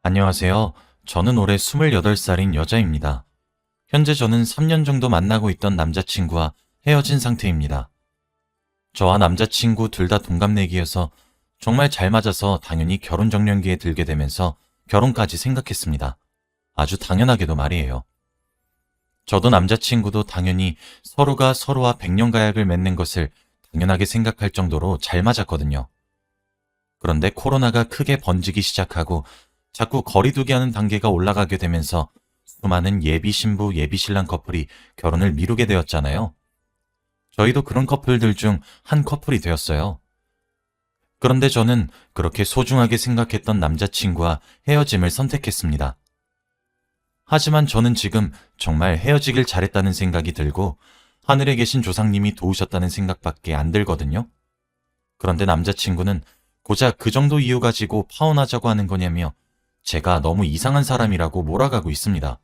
안녕하세요. 저는 올해 28살인 여자입니다. 현재 저는 3년 정도 만나고 있던 남자친구와 헤어진 상태입니다. 저와 남자친구 둘 다 동갑내기여서 정말 잘 맞아서 당연히 결혼 정년기에 들게 되면서 결혼까지 생각했습니다. 아주 당연하게도 말이에요. 저도 남자친구도 당연히 서로가 서로와 백년가약을 맺는 것을 당연하게 생각할 정도로 잘 맞았거든요. 그런데 코로나가 크게 번지기 시작하고 자꾸 거리두기 하는 단계가 올라가게 되면서 수많은 예비 신부, 예비 신랑 커플이 결혼을 미루게 되었잖아요. 저희도 그런 커플들 중 한 커플이 되었어요. 그런데 저는 그렇게 소중하게 생각했던 남자친구와 헤어짐을 선택했습니다. 하지만 저는 지금 정말 헤어지길 잘했다는 생각이 들고 하늘에 계신 조상님이 도우셨다는 생각밖에 안 들거든요. 그런데 남자친구는 고작 그 정도 이유 가지고 파혼하자고 하는 거냐며 제가 너무 이상한 사람이라고 몰아가고 있습니다.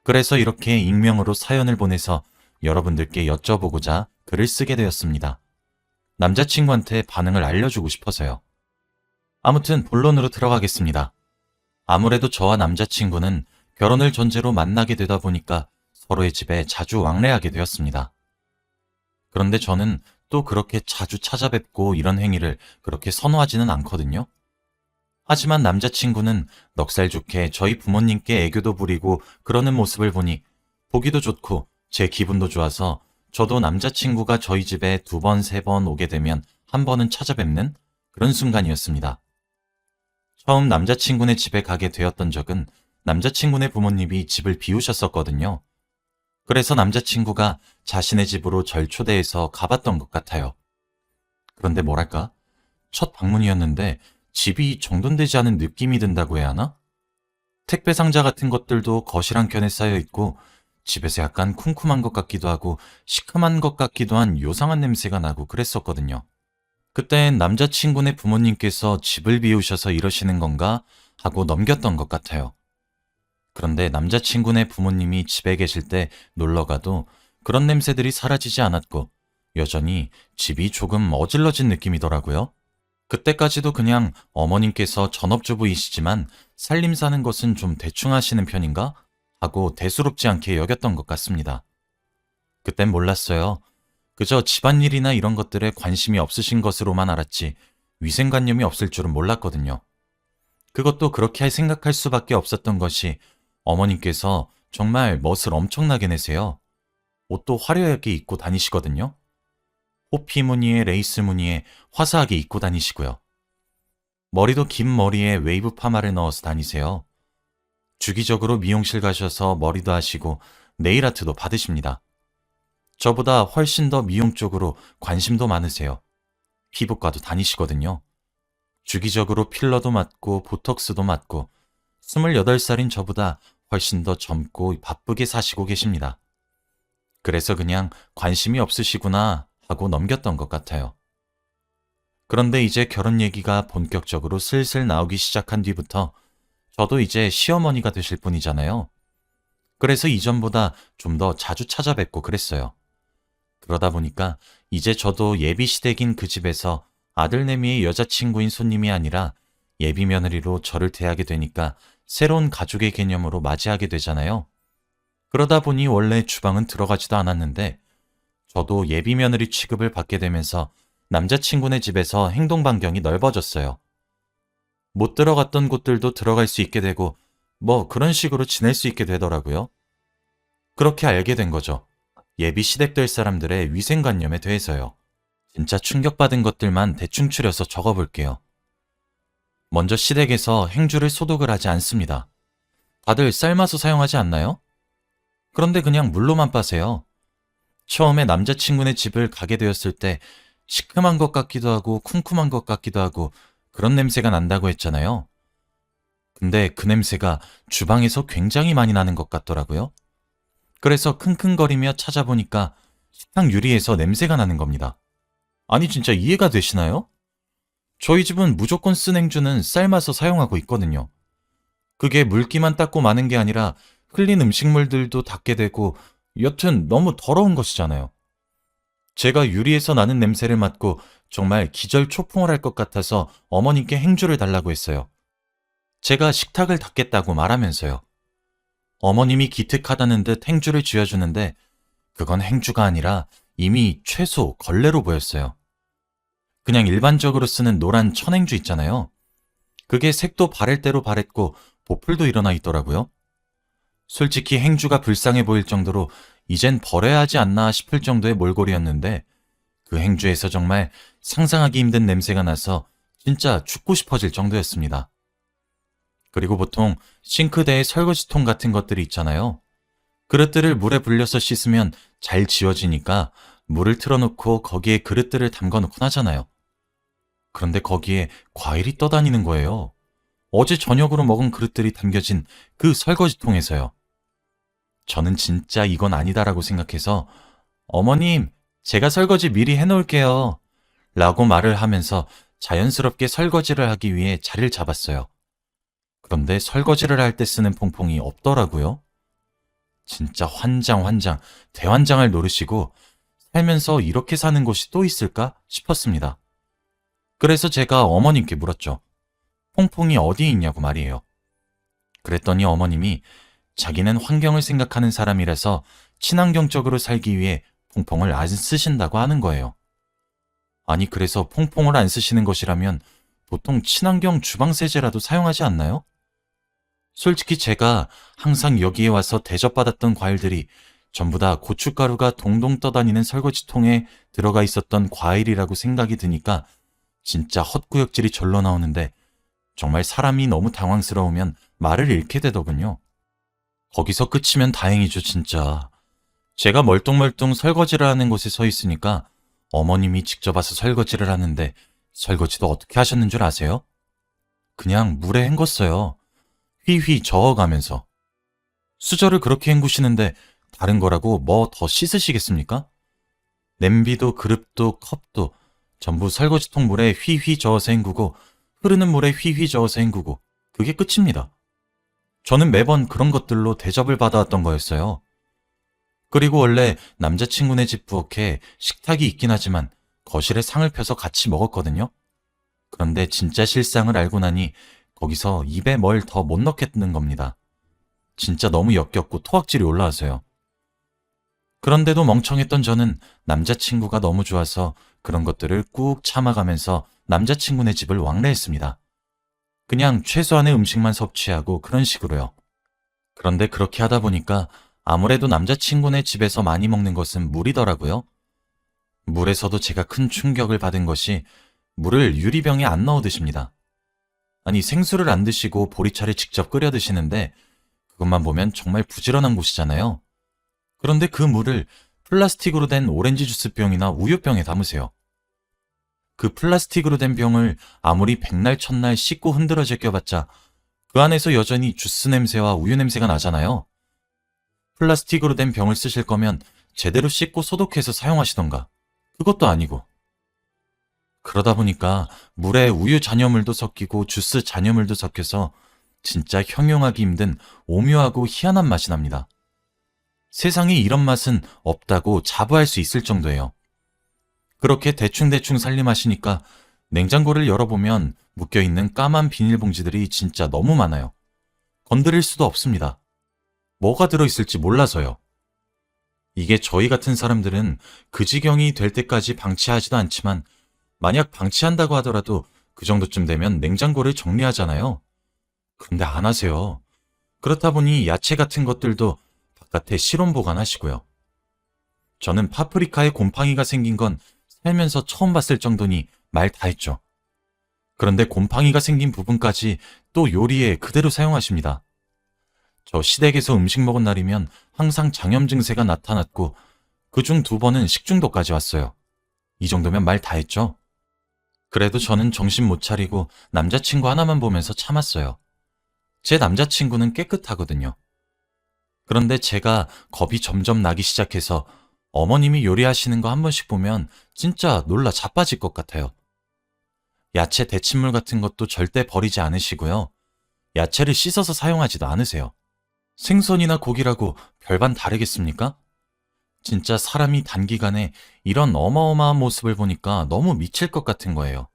그래서 이렇게 익명으로 사연을 보내서 여러분들께 여쭤보고자 글을 쓰게 되었습니다. 남자친구한테 반응을 알려주고 싶어서요. 아무튼 본론으로 들어가겠습니다. 아무래도 저와 남자친구는 결혼을 전제로 만나게 되다 보니까 서로의 집에 자주 왕래하게 되었습니다. 그런데 저는 또 그렇게 자주 찾아뵙고 이런 행위를 그렇게 선호하지는 않거든요. 하지만 남자친구는 넉살 좋게 저희 부모님께 애교도 부리고 그러는 모습을 보니 보기도 좋고 제 기분도 좋아서 저도 남자친구가 저희 집에 2번, 3번 오게 되면 한 번은 찾아뵙는 그런 순간이었습니다. 처음 남자친구네 집에 가게 되었던 적은 남자친구네 부모님이 집을 비우셨었거든요. 그래서 남자친구가 자신의 집으로 절 초대해서 가봤던 것 같아요. 그런데 뭐랄까? 첫 방문이었는데 집이 정돈되지 않은 느낌이 든다고 해야 하나? 택배 상자 같은 것들도 거실 한켠에 쌓여 있고 집에서 약간 쿰쿰한 것 같기도 하고 시큼한 것 같기도 한 요상한 냄새가 나고 그랬었거든요. 그땐 남자친구네 부모님께서 집을 비우셔서 이러시는 건가 하고 넘겼던 것 같아요. 그런데 남자친구네 부모님이 집에 계실 때 놀러가도 그런 냄새들이 사라지지 않았고 여전히 집이 조금 어질러진 느낌이더라고요. 그때까지도 그냥 어머님께서 전업주부이시지만 살림 사는 것은 좀 대충 하시는 편인가? 하고 대수롭지 않게 여겼던 것 같습니다. 그땐 몰랐어요. 그저 집안일이나 이런 것들에 관심이 없으신 것으로만 알았지 위생관념이 없을 줄은 몰랐거든요. 그것도 그렇게 생각할 수밖에 없었던 것이 어머님께서 정말 멋을 엄청나게 내세요. 옷도 화려하게 입고 다니시거든요. 호피 무늬에 레이스 무늬에 화사하게 입고 다니시고요. 머리도 긴 머리에 웨이브 파마를 넣어서 다니세요. 주기적으로 미용실 가셔서 머리도 하시고 네일 아트도 받으십니다. 저보다 훨씬 더 미용 쪽으로 관심도 많으세요. 피부과도 다니시거든요. 주기적으로 필러도 맞고 보톡스도 맞고 28살인 저보다 훨씬 더 젊고 바쁘게 사시고 계십니다. 그래서 그냥 관심이 없으시구나 하고 넘겼던 것 같아요. 그런데 이제 결혼 얘기가 본격적으로 슬슬 나오기 시작한 뒤부터 저도 이제 시어머니가 되실 분이잖아요. 그래서 이전보다 좀 더 자주 찾아뵙고 그랬어요. 그러다 보니까 이제 저도 예비 시댁인 그 집에서 아들내미의 여자친구인 손님이 아니라 예비 며느리로 저를 대하게 되니까 새로운 가족의 개념으로 맞이하게 되잖아요. 그러다 보니 원래 주방은 들어가지도 않았는데 저도 예비 며느리 취급을 받게 되면서 남자친구네 집에서 행동 반경이 넓어졌어요. 못 들어갔던 곳들도 들어갈 수 있게 되고 뭐 그런 식으로 지낼 수 있게 되더라고요. 그렇게 알게 된 거죠. 예비 시댁 될 사람들의 위생관념에 대해서요. 진짜 충격받은 것들만 대충 추려서 적어볼게요. 먼저 시댁에서 행주를 소독을 하지 않습니다. 다들 삶아서 사용하지 않나요? 그런데 그냥 물로만 빠세요. 처음에 남자친구네 집을 가게 되었을 때 시큼한 것 같기도 하고 쿰쿰한 것 같기도 하고 그런 냄새가 난다고 했잖아요. 근데 그 냄새가 주방에서 굉장히 많이 나는 것 같더라고요. 그래서 킁킁거리며 찾아보니까 식탁 유리에서 냄새가 나는 겁니다. 아니 진짜 이해가 되시나요? 저희 집은 무조건 쓴 행주는 삶아서 사용하고 있거든요. 그게 물기만 닦고 마는 게 아니라 흘린 음식물들도 닦게 되고 여튼 너무 더러운 것이잖아요. 제가 유리에서 나는 냄새를 맡고 정말 기절초풍을 할 것 같아서 어머님께 행주를 달라고 했어요. 제가 식탁을 닦겠다고 말하면서요. 어머님이 기특하다는 듯 행주를 쥐어주는데 그건 행주가 아니라 이미 채소, 걸레로 보였어요. 그냥 일반적으로 쓰는 노란 천행주 있잖아요. 그게 색도 바를 대로 바랬고 보풀도 일어나 있더라고요. 솔직히 행주가 불쌍해 보일 정도로 이젠 버려야 하지 않나 싶을 정도의 몰골이었는데 그 행주에서 정말 상상하기 힘든 냄새가 나서 진짜 죽고 싶어질 정도였습니다. 그리고 보통 싱크대에 설거지통 같은 것들이 있잖아요. 그릇들을 물에 불려서 씻으면 잘 지워지니까 물을 틀어놓고 거기에 그릇들을 담궈놓곤 하잖아요. 그런데 거기에 과일이 떠다니는 거예요. 어제 저녁으로 먹은 그릇들이 담겨진 그 설거지통에서요. 저는 진짜 이건 아니다라고 생각해서 어머님, 제가 설거지 미리 해놓을게요. 라고 말을 하면서 자연스럽게 설거지를 하기 위해 자리를 잡았어요. 그런데 설거지를 할 때 쓰는 퐁퐁이 없더라고요. 진짜 환장, 대환장을 노리시고 살면서 이렇게 사는 곳이 또 있을까 싶었습니다. 그래서 제가 어머님께 물었죠. 퐁퐁이 어디 있냐고 말이에요. 그랬더니 어머님이 자기는 환경을 생각하는 사람이라서 친환경적으로 살기 위해 퐁퐁을 안 쓰신다고 하는 거예요. 아니, 그래서 퐁퐁을 안 쓰시는 것이라면 보통 친환경 주방세제라도 사용하지 않나요? 솔직히 제가 항상 여기에 와서 대접받았던 과일들이 전부 다 고춧가루가 동동 떠다니는 설거지통에 들어가 있었던 과일이라고 생각이 드니까 진짜 헛구역질이 절로 나오는데 정말 사람이 너무 당황스러우면 말을 잃게 되더군요. 거기서 끝이면 다행이죠, 진짜. 제가 멀뚱멀뚱 설거지를 하는 곳에 서 있으니까 어머님이 직접 와서 설거지를 하는데 설거지도 어떻게 하셨는 줄 아세요? 그냥 물에 헹궜어요. 휘휘 저어가면서. 수저를 그렇게 헹구시는데 다른 거라고 뭐 더 씻으시겠습니까? 냄비도 그릇도 컵도 전부 설거지통 물에 휘휘 저어서 헹구고 흐르는 물에 휘휘 저어서 헹구고 그게 끝입니다. 저는 매번 그런 것들로 대접을 받아왔던 거였어요. 그리고 원래 남자친구네 집 부엌에 식탁이 있긴 하지만 거실에 상을 펴서 같이 먹었거든요. 그런데 진짜 실상을 알고 나니 거기서 입에 뭘 더 못 넣겠는 겁니다. 진짜 너무 역겹고 토악질이 올라와서요. 그런데도 멍청했던 저는 남자친구가 너무 좋아서 그런 것들을 꾹 참아가면서 남자친구네 집을 왕래했습니다. 그냥 최소한의 음식만 섭취하고 그런 식으로요. 그런데 그렇게 하다 보니까 아무래도 남자친구네 집에서 많이 먹는 것은 물이더라고요. 물에서도 제가 큰 충격을 받은 것이 물을 유리병에 안 넣어 드십니다. 아니, 생수를 안 드시고 보리차를 직접 끓여 드시는데 그것만 보면 정말 부지런한 곳이잖아요. 그런데 그 물을 플라스틱으로 된 오렌지 주스병이나 우유병에 담으세요. 그 플라스틱으로 된 병을 아무리 백날 첫날 씻고 흔들어 제껴봤자 그 안에서 여전히 주스 냄새와 우유 냄새가 나잖아요. 플라스틱으로 된 병을 쓰실 거면 제대로 씻고 소독해서 사용하시던가. 그것도 아니고. 그러다 보니까 물에 우유 잔여물도 섞이고 주스 잔여물도 섞여서 진짜 형용하기 힘든 오묘하고 희한한 맛이 납니다. 세상에 이런 맛은 없다고 자부할 수 있을 정도예요. 그렇게 대충대충 살림하시니까 냉장고를 열어보면 묶여있는 까만 비닐봉지들이 진짜 너무 많아요. 건드릴 수도 없습니다. 뭐가 들어있을지 몰라서요. 이게 저희 같은 사람들은 그 지경이 될 때까지 방치하지도 않지만 만약 방치한다고 하더라도 그 정도쯤 되면 냉장고를 정리하잖아요. 그런데 안 하세요. 그렇다 보니 야채 같은 것들도 바깥에 실온 보관하시고요. 저는 파프리카에 곰팡이가 생긴 건 살면서 처음 봤을 정도니 말 다 했죠. 그런데 곰팡이가 생긴 부분까지 또 요리에 그대로 사용하십니다. 저 시댁에서 음식 먹은 날이면 항상 장염 증세가 나타났고 그중 2번은 식중독까지 왔어요. 이 정도면 말 다 했죠. 그래도 저는 정신 못 차리고 남자친구 하나만 보면서 참았어요. 제 남자친구는 깨끗하거든요. 그런데 제가 겁이 점점 나기 시작해서 어머님이 요리하시는 거 한 번씩 보면 진짜 놀라 자빠질 것 같아요. 야채 데친물 같은 것도 절대 버리지 않으시고요. 야채를 씻어서 사용하지도 않으세요. 생선이나 고기라고 별반 다르겠습니까? 진짜 사람이 단기간에 이런 어마어마한 모습을 보니까 너무 미칠 것 같은 거예요.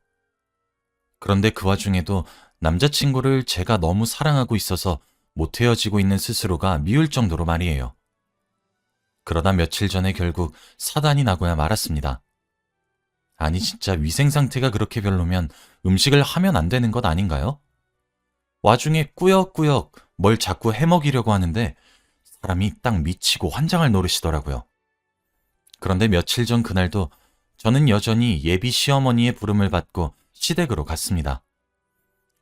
그런데 그 와중에도 남자친구를 제가 너무 사랑하고 있어서 못 헤어지고 있는 스스로가 미울 정도로 말이에요. 그러다 며칠 전에 결국 사단이 나고야 말았습니다. 아니 진짜 위생 상태가 그렇게 별로면 음식을 하면 안 되는 것 아닌가요? 와중에 꾸역꾸역 뭘 자꾸 해먹이려고 하는데 사람이 딱 미치고 환장할 노릇이더라고요. 그런데 며칠 전 그날도 저는 여전히 예비 시어머니의 부름을 받고 시댁으로 갔습니다.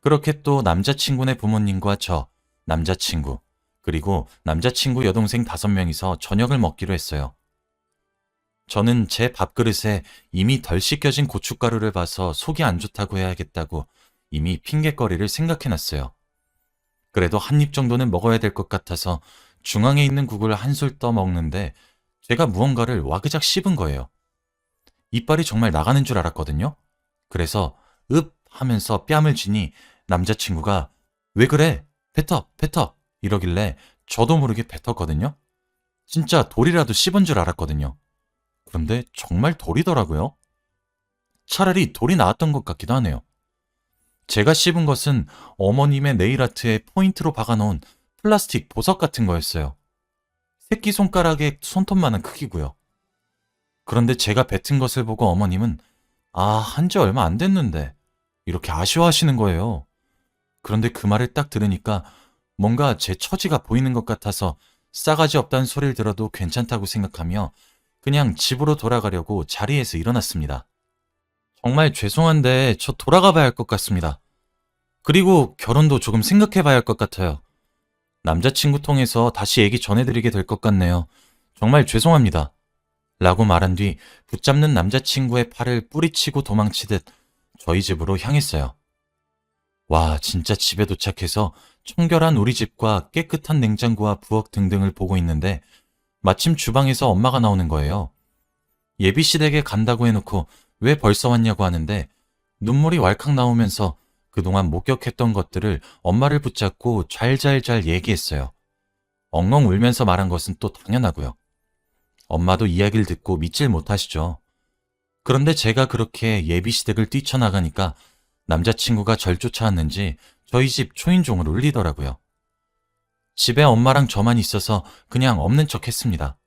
그렇게 또 남자친구네 부모님과 저, 남자친구, 그리고 남자친구 여동생 5명이서 저녁을 먹기로 했어요. 저는 제 밥그릇에 이미 덜 씻겨진 고춧가루를 봐서 속이 안 좋다고 해야겠다고 이미 핑곗거리를 생각해놨어요. 그래도 한 입 정도는 먹어야 될 것 같아서 중앙에 있는 국을 한술 떠 먹는데 제가 무언가를 와그작 씹은 거예요. 이빨이 정말 나가는 줄 알았거든요. 그래서 읍 하면서 뺨을 쥐니 남자친구가 왜 그래? 뱉어 이러길래 저도 모르게 뱉었거든요. 진짜 돌이라도 씹은 줄 알았거든요. 그런데 정말 돌이더라고요. 차라리 돌이 나왔던 것 같기도 하네요. 제가 씹은 것은 어머님의 네일아트에 포인트로 박아놓은 플라스틱 보석 같은 거였어요. 새끼손가락의 손톱만한 크기고요. 그런데 제가 뱉은 것을 보고 어머님은 한지 얼마 안 됐는데 이렇게 아쉬워하시는 거예요. 그런데 그 말을 딱 들으니까 뭔가 제 처지가 보이는 것 같아서 싸가지 없다는 소리를 들어도 괜찮다고 생각하며 그냥 집으로 돌아가려고 자리에서 일어났습니다. 정말 죄송한데 저 돌아가 봐야 할 것 같습니다. 그리고 결혼도 조금 생각해 봐야 할 것 같아요. 남자친구 통해서 다시 얘기 전해드리게 될 것 같네요. 정말 죄송합니다. 라고 말한 뒤 붙잡는 남자친구의 팔을 뿌리치고 도망치듯 저희 집으로 향했어요. 와, 진짜 집에 도착해서 청결한 우리 집과 깨끗한 냉장고와 부엌 등등을 보고 있는데 마침 주방에서 엄마가 나오는 거예요. 예비시댁에 간다고 해놓고 왜 벌써 왔냐고 하는데 눈물이 왈칵 나오면서 그동안 목격했던 것들을 엄마를 붙잡고 잘잘잘 얘기했어요. 엉엉 울면서 말한 것은 또 당연하고요. 엄마도 이야기를 듣고 믿질 못하시죠. 그런데 제가 그렇게 예비시댁을 뛰쳐나가니까 남자친구가 절 쫓아왔는지 저희 집 초인종을 울리더라고요. 집에 엄마랑 저만 있어서 그냥 없는 척 했습니다.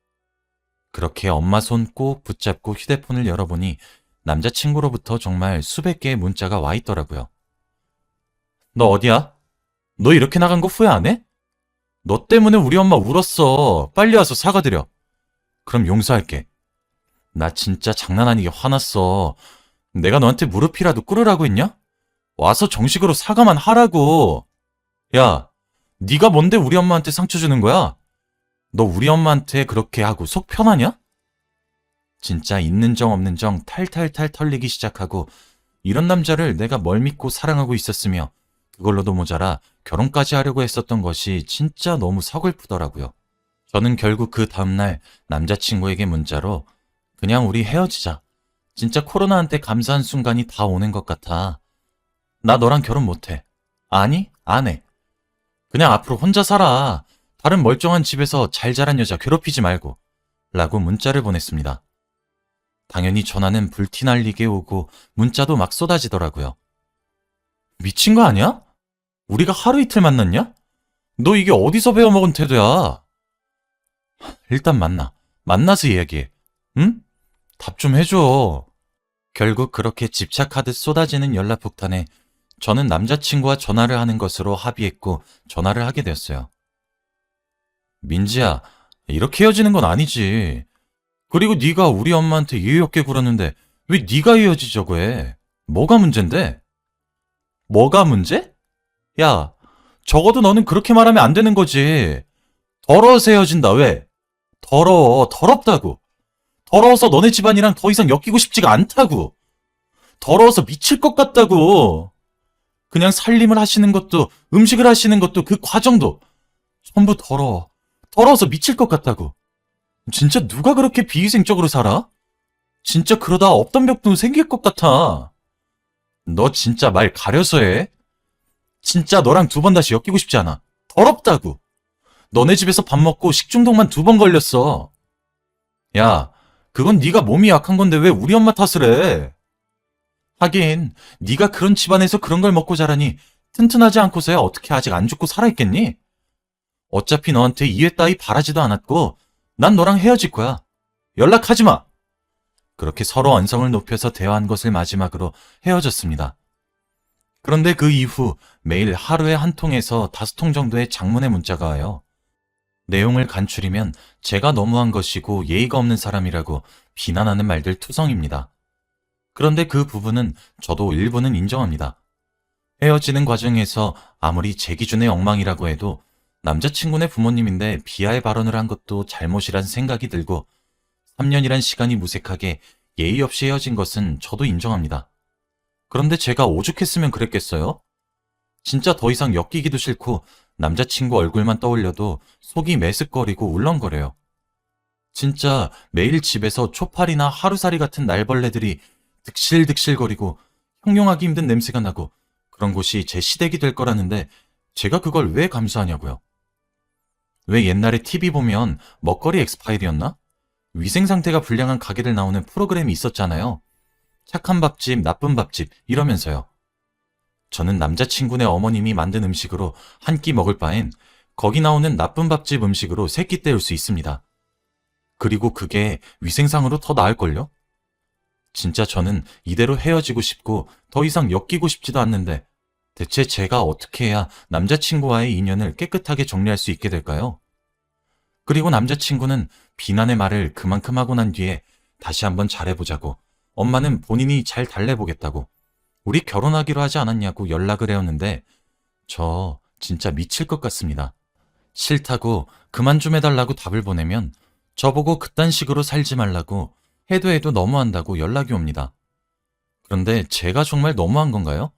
그렇게 엄마 손 꼭 붙잡고 휴대폰을 열어보니 남자친구로부터 정말 수백 개의 문자가 와 있더라고요. 너 어디야? 너 이렇게 나간 거 후회 안 해? 너 때문에 우리 엄마 울었어. 빨리 와서 사과드려. 그럼 용서할게. 나 진짜 장난 아니게 화났어. 내가 너한테 무릎이라도 꿇으라고 했냐? 와서 정식으로 사과만 하라고. 야, 네가 뭔데 우리 엄마한테 상처 주는 거야? 너 우리 엄마한테 그렇게 하고 속 편하냐? 진짜 있는 정 없는 정 탈탈탈 털리기 시작하고 이런 남자를 내가 뭘 믿고 사랑하고 있었으며 그걸로도 모자라 결혼까지 하려고 했었던 것이 진짜 너무 서글프더라고요. 저는 결국 그 다음날 남자친구에게 문자로 그냥 우리 헤어지자. 진짜 코로나한테 감사한 순간이 다 오는 것 같아. 나 너랑 결혼 못해. 아니, 안 해. 그냥 앞으로 혼자 살아. 다른 멀쩡한 집에서 잘 자란 여자 괴롭히지 말고. 라고 문자를 보냈습니다. 당연히 전화는 불티 날리게 오고 문자도 막 쏟아지더라고요. 미친 거 아니야? 우리가 하루 이틀 만났냐? 너 이게 어디서 배워먹은 태도야? 일단 만나서 이야기해. 응? 답 좀 해줘. 결국 그렇게 집착하듯 쏟아지는 연락 폭탄에 저는 남자친구와 전화를 하는 것으로 합의했고 전화를 하게 되었어요. 민지야, 이렇게 헤어지는 건 아니지. 그리고 네가 우리 엄마한테 예의 없게 굴었는데 왜 네가 헤어지자고 해? 뭐가 문제인데? 뭐가 문제? 야, 적어도 너는 그렇게 말하면 안 되는 거지. 더러워서 헤어진다, 왜? 더럽다고. 더러워서 너네 집안이랑 더 이상 엮이고 싶지가 않다고. 더러워서 미칠 것 같다고. 그냥 살림을 하시는 것도 음식을 하시는 것도 그 과정도 전부 더러워서 미칠 것 같다고. 진짜 누가 그렇게 비위생적으로 살아? 진짜 그러다 없던 병도 생길 것 같아. 너 진짜 말 가려서 해. 진짜 너랑 2번 다시 엮이고 싶지 않아. 더럽다고. 너네 집에서 밥 먹고 식중독만 2번 걸렸어. 야, 그건 네가 몸이 약한 건데 왜 우리 엄마 탓을 해? 하긴 네가 그런 집안에서 그런 걸 먹고 자라니 튼튼하지 않고서야 어떻게 아직 안 죽고 살아있겠니? 어차피 너한테 이해 따위 바라지도 않았고 난 너랑 헤어질 거야. 연락하지 마. 그렇게 서로 언성을 높여서 대화한 것을 마지막으로 헤어졌습니다. 그런데 그 이후 매일 하루에 한 통에서 5통 정도의 장문의 문자가 와요. 내용을 간추리면 제가 너무한 것이고 예의가 없는 사람이라고 비난하는 말들 투성입니다. 그런데 그 부분은 저도 일부는 인정합니다. 헤어지는 과정에서 아무리 제 기준의 엉망이라고 해도 남자친구네 부모님인데 비하의 발언을 한 것도 잘못이란 생각이 들고 3년이란 시간이 무색하게 예의 없이 헤어진 것은 저도 인정합니다. 그런데 제가 오죽했으면 그랬겠어요? 진짜 더 이상 엮이기도 싫고 남자친구 얼굴만 떠올려도 속이 메스꺼리고 울렁거려요. 진짜 매일 집에서 초파리나 하루살이 같은 날벌레들이 득실득실거리고 형용하기 힘든 냄새가 나고 그런 곳이 제 시댁이 될 거라는데 제가 그걸 왜 감수하냐고요. 왜 옛날에 TV 보면 먹거리 엑스파일이었나? 위생 상태가 불량한 가게들 나오는 프로그램이 있었잖아요. 착한 밥집, 나쁜 밥집 이러면서요. 저는 남자친구네 어머님이 만든 음식으로 한 끼 먹을 바엔 거기 나오는 나쁜 밥집 음식으로 세 끼 때울 수 있습니다. 그리고 그게 위생상으로 더 나을걸요? 진짜 저는 이대로 헤어지고 싶고 더 이상 엮이고 싶지도 않는데 대체 제가 어떻게 해야 남자친구와의 인연을 깨끗하게 정리할 수 있게 될까요? 그리고 남자친구는 비난의 말을 그만큼 하고 난 뒤에 다시 한번 잘해보자고 엄마는 본인이 잘 달래보겠다고 우리 결혼하기로 하지 않았냐고 연락을 해왔는데 저 진짜 미칠 것 같습니다. 싫다고 그만 좀 해달라고 답을 보내면 저보고 그딴 식으로 살지 말라고 해도 너무한다고 연락이 옵니다. 그런데 제가 정말 너무한 건가요?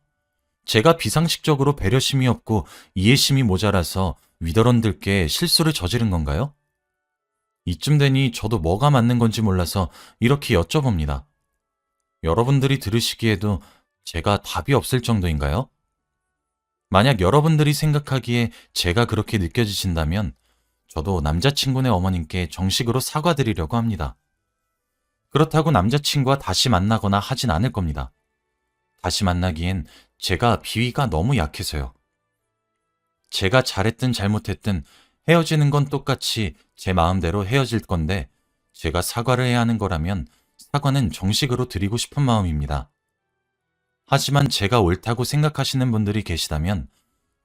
제가 비상식적으로 배려심이 없고 이해심이 모자라서 윗어른들께 실수를 저지른 건가요? 이쯤 되니 저도 뭐가 맞는 건지 몰라서 이렇게 여쭤봅니다. 여러분들이 들으시기에도 제가 답이 없을 정도인가요? 만약 여러분들이 생각하기에 제가 그렇게 느껴지신다면 저도 남자친구네 어머님께 정식으로 사과드리려고 합니다. 그렇다고 남자친구와 다시 만나거나 하진 않을 겁니다. 다시 만나기엔 제가 비위가 너무 약해서요. 제가 잘했든 잘못했든 헤어지는 건 똑같이 제 마음대로 헤어질 건데 제가 사과를 해야 하는 거라면 사과는 정식으로 드리고 싶은 마음입니다. 하지만 제가 옳다고 생각하시는 분들이 계시다면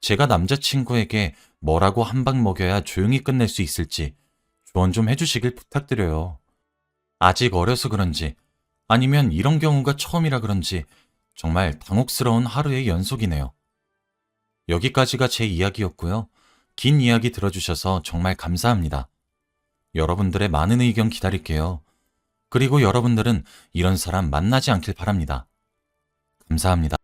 제가 남자친구에게 뭐라고 한 방 먹여야 조용히 끝낼 수 있을지 조언 좀 해주시길 부탁드려요. 아직 어려서 그런지 아니면 이런 경우가 처음이라 그런지 정말 당혹스러운 하루의 연속이네요. 여기까지가 제 이야기였고요. 긴 이야기 들어주셔서 정말 감사합니다. 여러분들의 많은 의견 기다릴게요. 그리고 여러분들은 이런 사람 만나지 않길 바랍니다. 감사합니다.